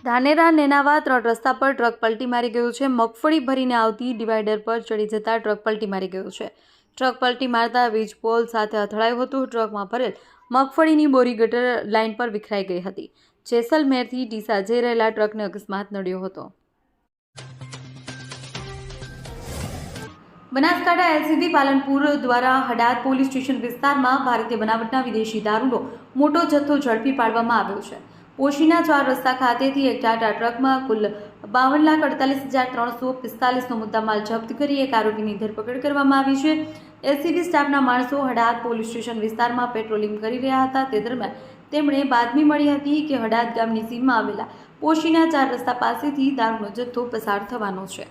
ધાનેરા નેનાવા 3 રસ્તા પર ટ્રક પલટી મારી ગયું છે। મગફળી ભરીને આવતી ડિવાઈડર પર ચડી જતા ટ્રક પલટી મારી ગયું છે। ટ્રક પલટી મારતા વીજ પોલ સાથે અથડાયું હતું। ટ્રકમાં ભરેલ મગફળીની બોરી ગટર લાઇન પર વિખરાઈ ગઈ હતી। જેસલમેરથી ડીસા જઈ રહેલા ટ્રકને અકસ્માત નડ્યો હતો। બનાસકાંઠા એલસીબી પાલનપુર દ્વારા હડાદ પોલીસ સ્ટેશન વિસ્તારમાં ભારતીય બનાવટના વિદેશી દારૂનો મોટો જથ્થો ઝડપી પાડવામાં આવ્યો છે। પોશીના 4 રસ્તા ખાતેથી એક ટાટા ટ્રકમાં કુલ 52,48,345નો મુદ્દામાલ જપ્ત કરી એક આરોપીની ધરપકડ કરવામાં આવી છે। એલસીબી સ્ટાફના માણસો હડાદ પોલીસ સ્ટેશન વિસ્તારમાં પેટ્રોલિંગ કરી રહ્યા હતા। તે દરમિયાન તેમણે બાતમી મળી હતી કે હડાદ ગામની સીમમાં આવેલા પોશીના 4 રસ્તા પાસેથી દારૂનો જથ્થો પસાર થવાનો છે।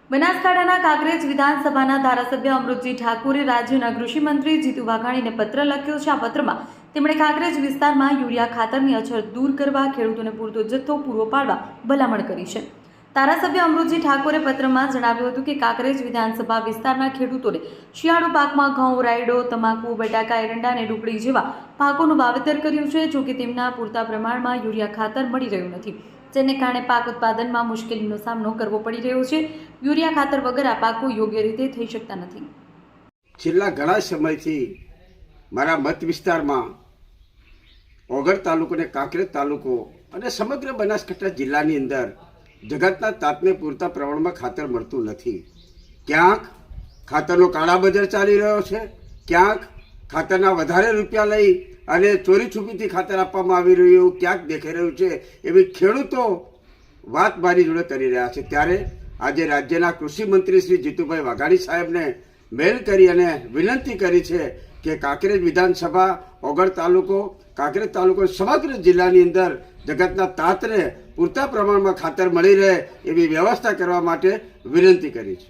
બનાસકાંઠાના કાંકરેજ વિધાનસભાના ધારાસભ્ય અમૃતજી ઠાકોરે રાજ્યના કૃષિ મંત્રી જીતુ વાઘાણીને પત્ર લખ્યો છે। આ પત્રમાં તેમણે કાંકરેજ વિસ્તારમાં યુરિયા ખાતરની અછત દૂર કરવા ખેડૂતોને પૂરતો જથ્થો પૂરો પાડવા ભલામણ કરી છે। ધારાસભ્ય અમૃતજી ઠાકોરે પત્રમાં જણાવ્યું હતું કે કાંકરેજ વિધાનસભા વિસ્તારના ખેડૂતોને શિયાળુ પાકમાં ઘઉં, રાયડો, તમાકુ, બટાકા, એરંડા અને ડુંગળી જેવા પાકોનું વાવેતર કર્યું છે। જોકે તેમના પૂરતા પ્રમાણમાં યુરિયા ખાતર મળી રહ્યું નથી, જેને કારણે પાક ઉત્પાદનમાં મુશ્કેલીનો સામનો કરવો પડી રહ્યો છે। યુરિયા ખાતર વગર આ પાકો યોગ્ય રીતે થઈ શકતા નથી। છેલ્લા ઘણા સમયથી મારા મત વિસ્તારમાં ઓગળ તાલુકો અને કાંકરેજ તાલુકો અને સમગ્ર બનાસકાંઠા જિલ્લાની અંદર જગતના તાતને પૂરતા પ્રમાણમાં ખાતર મળતું નથી। ક્યાંક ખાતરનો કાળા બજાર ચાલી રહ્યો છે, ક્યાંક ખાતરના વધારે રૂપિયા લઈ અને ચોરી છુપીથી ખાતર આપવામાં આવી રહ્યું ક્યાંક દેખાઈ રહ્યું છે। એવી ખેડૂતો વાત મારી જોડે કરી રહ્યા છે। ત્યારે આજે રાજ્યના કૃષિ મંત્રી શ્રી જીતુભાઈ વાઘાણી સાહેબને મેલ કરી અને વિનંતી કરી છે કે કાંકરેજ વિધાનસભા, ઓગળ તાલુકો, કાંકરેજ તાલુકો સમગ્ર જિલ્લાની અંદર જગતના તાતને પૂરતા પ્રમાણમાં ખાતર મળી રહે એવી વ્યવસ્થા કરવા માટે વિનંતી કરી છે।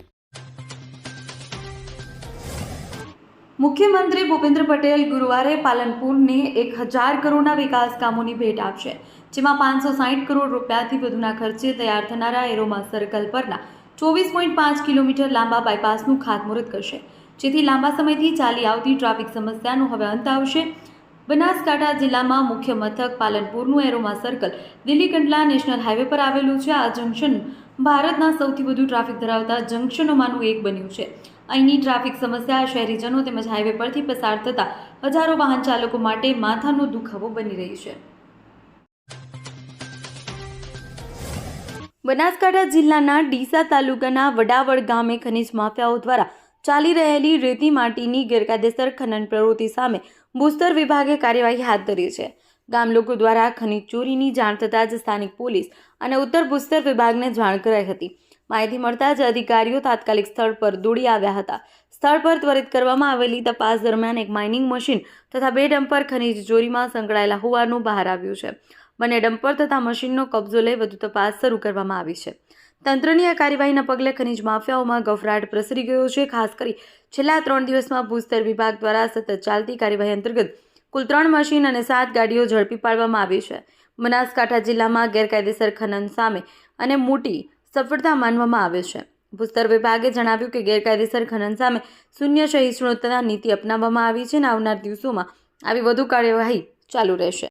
મુખ્યમંત્રી ભૂપેન્દ્ર પટેલ ગુરુવારે પાલનપુરને 1,000 કરોડના વિકાસ કામોની ભેટ આપશે, જેમાં 560 કરોડ રૂપિયાથી વધુના ખર્ચે તૈયાર થનારા એરોમા સર્કલ પરના 24.5 કિલોમીટર લાંબા બાયપાસનું ખાતમુહૂર્ત કરશે, જેથી લાંબા સમયથી ચાલી આવતી ટ્રાફિક સમસ્યાનો હવે અંત આવશે। બનાસકાંઠા જિલ્લામાં મુખ્ય મથક પાલનપુરનું aroma circle Delhi Kandla national highway પર આવેલું છે। આ જંકશન ભારતના સૌથી વધુ ટ્રાફિક ધરાવતા જંકશનોમાંનું એક બન્યું છે। અહીંની ટ્રાફિક સમસ્યા શહેરીજનો તેમજ હાઈવે પરથી પસાર થતા હજારો વાહન ચાલકો માટે માથાનો દુખાવો બની રહી છે। બનાસકાંઠા જિલ્લાના ડીસા તાલુકાના વડાવડ ગામે ખનીજ માફિયાઓ દ્વારા ચાલી રહેલી રેતી માટીની ગેરકાયદેસર ખનન પ્રવૃત્તિ સામે ભૂસ્તર વિભાગે કાર્યવાહી હાથ ધરી છે। ગામ લોકો દ્વારા ખનીજ ચોરીની જાણ થતાં જ સ્થાનિક પોલીસ અને ઉત્તર ભૂસ્તર વિભાગને જાણ કરાઈ હતી। માહિતી મળતા જ અધિકારીઓ તાત્કાલિક સ્થળ પર દોડી આવ્યા હતા। સ્થળ પર ત્વરિત કરવામાં આવેલી તપાસ દરમિયાન એક માઇનિંગ મશીન તથા 2 ડમ્પર ખનીજ ચોરીમાં સંકળાયેલા હોવાનું બહાર આવ્યું છે। બંને ડમ્પર તથા મશીનનો કબજો લઈ વધુ તપાસ શરૂ કરવામાં આવી છે। તંત્રની આ કાર્યવાહીના પગલે ખનીજ માફિયાઓમાં ગફરાટ પ્રસરી ગયો છે। ખાસ કરી છેલ્લા 3 દિવસમાં ભૂસ્તર વિભાગ દ્વારા સતત ચાલતી કાર્યવાહી અંતર્ગત કુલ 3 મશીન અને 7 ગાડીઓ ઝડપી પાડવામાં આવી છે। બનાસકાંઠા જિલ્લામાં ગેરકાયદેસર ખનન સામે અને મોટી સફળતા માનવામાં આવે છે। ભૂસ્તર વિભાગે જણાવ્યું કે ગેરકાયદેસર ખનન સામે શૂન્ય સહિષ્ણુતા નીતિ અપનાવવામાં આવી છે અને આવનાર દિવસોમાં આવી વધુ કાર્યવાહી ચાલુ રહેશે।